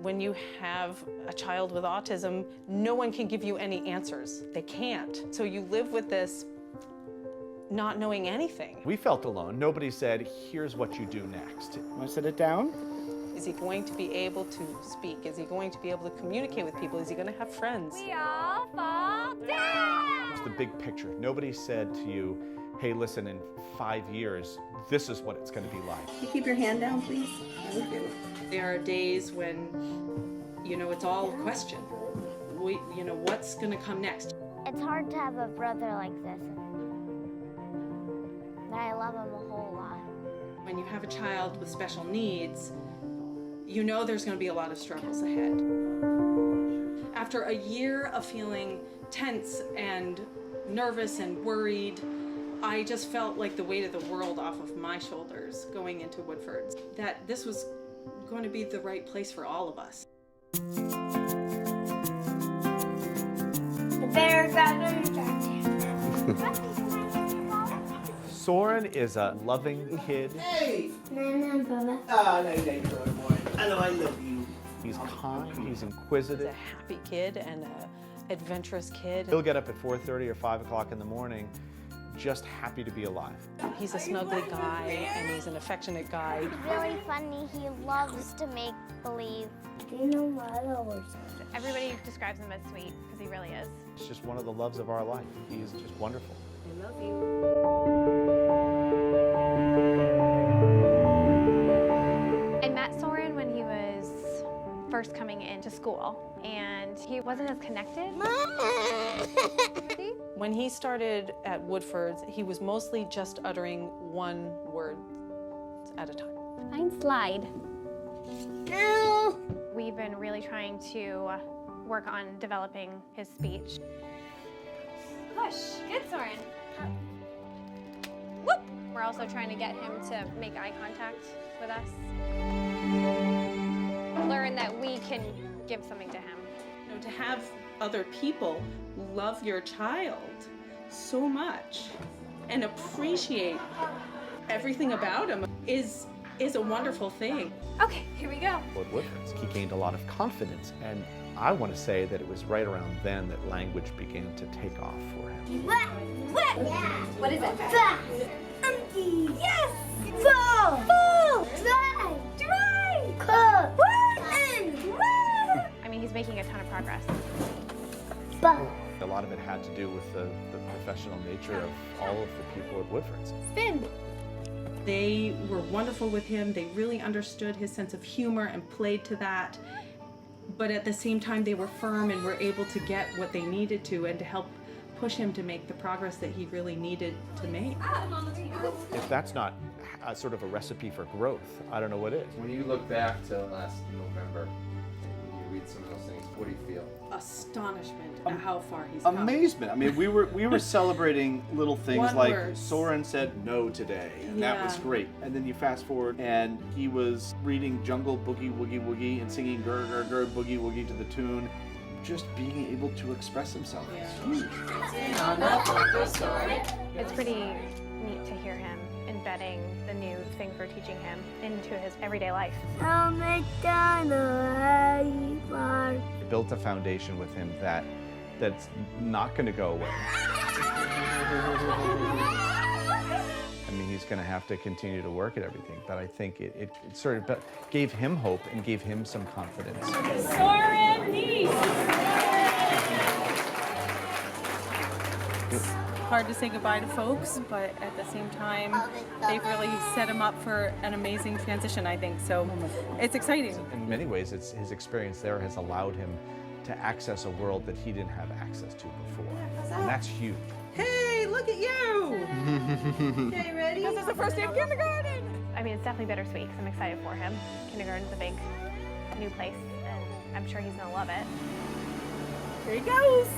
When you have a child with autism, no one can give you any answers. They can't. So you live with this not knowing anything. We felt alone. Nobody said, here's what you do next. Want to sit it down? Is he going to be able to speak? Is he going to be able to communicate with people? Is he going to have friends? We all fall down! It's the big picture. Nobody said to you, hey, listen, in 5 years, this is what it's going to be like. Can you keep your hand down, please? Thank you. There are days when, it's all a question. What's going to come next? It's hard to have a brother like this, but I love him a whole lot. When you have a child with special needs, there's going to be a lot of struggles ahead. After a year of feeling tense and nervous and worried, I just felt like the weight of the world off of my shoulders going into Woodfords, that this was going to be the right place for all of us. The bear got distracted. Soren is a loving kid. Hey! No, Baba. Oh, no, you boy. I know I love you. He's kind, he's He's inquisitive. a happy kid and an adventurous kid. He'll get up at 4:30 or 5 o'clock in the morning, just happy to be alive. He's a snuggly guy and he's an affectionate guy. He's really funny. He loves to make believe. Do you know what else? Everybody describes him as sweet, because he really is. It's just one of the loves of our life. He's just wonderful. I love you. I met Soren when he was first coming into school, and he wasn't as connected. When he started at Woodfords, he was mostly just uttering one word at a time. Fine slide. No. We've been really trying to work on developing his speech. Push. Good, Soren. Whoop. We're also trying to get him to make eye contact with us. Learn that we can give something to him. To have other people love your child so much and appreciate everything about him is a wonderful thing. Okay, here we go. At Woodfords, he gained a lot of confidence, and I want to say that it was right around then that language began to take off for him. What is it? Empty. Yes. Full. Full. Dry. Dry. Cool. I mean, he's making a ton of progress. A lot of it had to do with the professional nature of all of the people at Woodfords. Spin. They were wonderful with him. They really understood his sense of humor and played to that. But at the same time, they were firm and were able to get what they needed to and to help push him to make the progress that he really needed to make. If that's not sort of a recipe for growth, I don't know what is. When you look back to last November and you read some of those things, what do you feel? Astonishment at how far he's come. Amazement. I mean, we were celebrating little things One like word. Soren said no today, and that was Yeah. great. And then you fast forward, and he was reading Jungle Boogie Woogie Woogie and singing Gur Gur Gur Boogie Woogie to the tune. Just being able to express himself. Yeah. It's huge. It's pretty neat to hear him embedding the new things we're teaching him into his everyday life. It built a foundation with him that's not going to go away. I mean, he's going to have to continue to work at everything, but I think it sort of gave him hope and gave him some confidence. Soren, knee! It's hard to say goodbye to folks, but at the same time, they've really set him up for an amazing transition, I think. So it's exciting. In many ways, his experience there has allowed him to access a world that he didn't have access to before. And that's huge. Hey, look at you! Okay, ready? This is the first day of kindergarten! I mean, it's definitely bittersweet because I'm excited for him. Kindergarten's a big new place, and I'm sure he's gonna love it. Here he goes!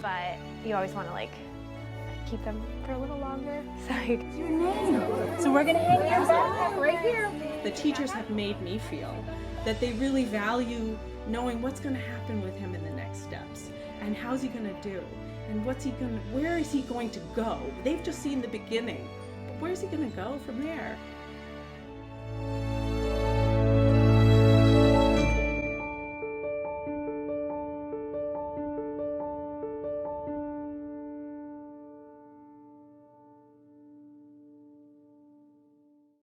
But you always want to keep them for a little longer. So we're gonna hang your backpack right here. The teachers have made me feel that they really value knowing what's gonna happen with him in the next steps, and how's he gonna do, and where is he going to go? They've just seen the beginning, but where's he gonna go from there?